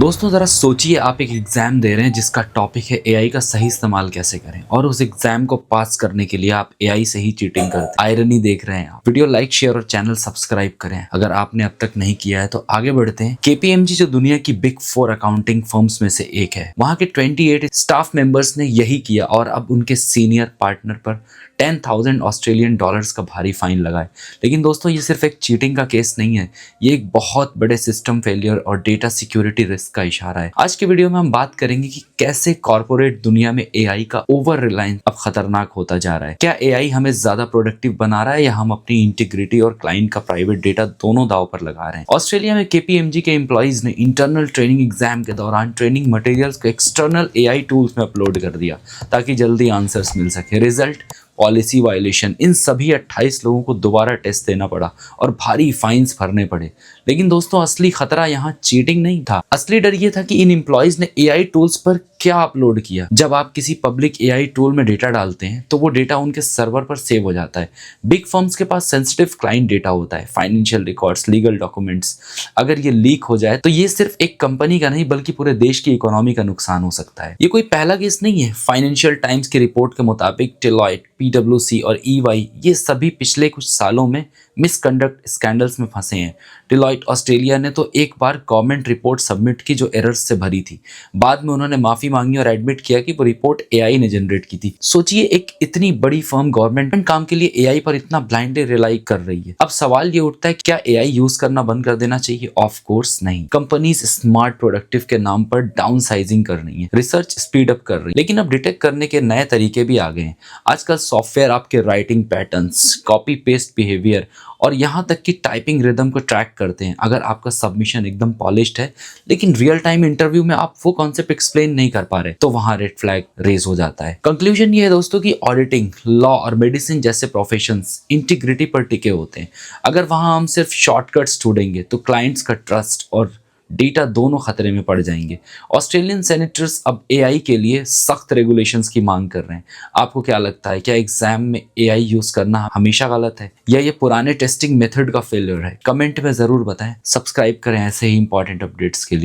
दोस्तों जरा सोचिए, आप एक एग्जाम दे रहे हैं जिसका टॉपिक है एआई का सही इस्तेमाल कैसे करें, और उस एग्जाम को पास करने के लिए आप एआई से ही चीटिंग करते हैं। आयरनी देख रहे हैं आप। वीडियो लाइक, शेयर और चैनल सब्सक्राइब करें अगर आपने अब तक नहीं किया है। तो आगे बढ़ते हैं। केपीएमजी जो दुनिया की बिग 4 अकाउंटिंग फर्म्स में से एक है, वहां के 28 स्टाफ मेंबर्स ने यही किया और अब उनके सीनियर पार्टनर पर 10,000 ऑस्ट्रेलियन डॉलर्स का भारी फाइन लगा है। लेकिन दोस्तों ये सिर्फ एक चीटिंग का केस नहीं है, ये एक बहुत बड़े सिस्टम फेलियर और डेटा सिक्योरिटी रिस्क का इशारा है। आज के वीडियो में हम बात करेंगे कि कैसे कॉर्पोरेट दुनिया में एआई का ओवर रिलायंस अब खतरनाक होता जा रहा है। क्या एआई हमें ज्यादा प्रोडक्टिव बना रहा है या हम अपनी इंटीग्रिटी और क्लाइंट का प्राइवेट डेटा दोनों दाव पर लगा रहे हैं। ऑस्ट्रेलिया में केपीएमजी के एम्प्लॉइज ने इंटरनल ट्रेनिंग एग्जाम के दौरान ट्रेनिंग मटेरियल्स को एक्सटर्नल एआई टूल्स में अपलोड कर दिया ताकि जल्दी आंसर्स मिल सके। Result policy violation. इन सभी 28 लोगों को दोबारा टेस्ट देना पड़ा और भारी फाइन्स भरने पड़े। लेकिन दोस्तों असली खतरा यहाँ चीटिंग नहीं था। असली डर ये था कि इन एम्प्लॉइज ने एआई टूल्स पर क्या अपलोड किया। जब आप किसी पब्लिक एआई टूल में डेटा डालते हैं तो वो डेटा उनके सर्वर पर सेव हो जाता है। बिग फर्म्स के पास सेंसिटिव क्लाइंट डेटा होता है, फाइनेंशियल रिकॉर्ड्स, लीगल डॉक्यूमेंट्स। अगर ये लीक हो जाए तो ये सिर्फ एक कंपनी का नहीं बल्कि पूरे देश की इकोनॉमी का नुकसान हो सकता है। ये कोई पहला केस नहीं है। फाइनेंशियल टाइम्स की रिपोर्ट के मुताबिक डेलॉयट, पीडब्ल्यूसी और ईवाई ये सभी पिछले कुछ सालों में मिसकंडक्ट स्कैंडल्स में फंसे हैं। डेलॉयट ऑस्ट्रेलिया ने तो एक बार गवर्नमेंट रिपोर्ट सबमिट की जो एरर्स से भरी थी। बाद में उन्होंने माफी मांगी और एडमिट किया कि वो रिपोर्ट एआई ने जनरेट की थी। सोचिए, एक इतनी बड़ी फर्म गवर्नमेंट काम के लिए एआई पर इतना ब्लाइंडली रिलाई कर रही है। अब सवाल ये उठता है, क्या एआई यूज करना बंद कर देना चाहिए? ऑफ कोर्स नहीं। कंपनीज स्मार्ट प्रोडक्टिव के नाम पर डाउन साइजिंग कर रही है, रिसर्च स्पीड अप कर रही है, लेकिन अब डिटेक्ट करने के नए तरीके भी आ गए हैं। आजकल सॉफ्टवेयर आपके writing patterns, copy paste behaviour और यहाँ तक कि टाइपिंग रिदम को ट्रैक करते हैं। अगर आपका सबमिशन एकदम पॉलिश्ड है लेकिन रियल टाइम इंटरव्यू में आप वो कॉन्सेप्ट एक्सप्लेन नहीं कर पा रहे तो वहाँ रेड फ्लैग रेज हो जाता है। कंक्लूजन ये है दोस्तों कि ऑडिटिंग, लॉ और मेडिसिन जैसे प्रोफेशंस इंटीग्रिटी पर टिके होते हैं। अगर वहाँ हम सिर्फ शॉर्टकट्स ढूंढेंगे तो क्लाइंट्स का ट्रस्ट और डेटा दोनों खतरे में पड़ जाएंगे। ऑस्ट्रेलियन सेनेटर्स अब एआई के लिए सख्त रेगुलेशंस की मांग कर रहे हैं। आपको क्या लगता है, क्या एग्जाम में एआई यूज करना हमेशा गलत है या ये पुराने टेस्टिंग मेथड का फेलियर है? कमेंट में जरूर बताएं। सब्सक्राइब करें ऐसे ही इंपॉर्टेंट अपडेट्स के लिए।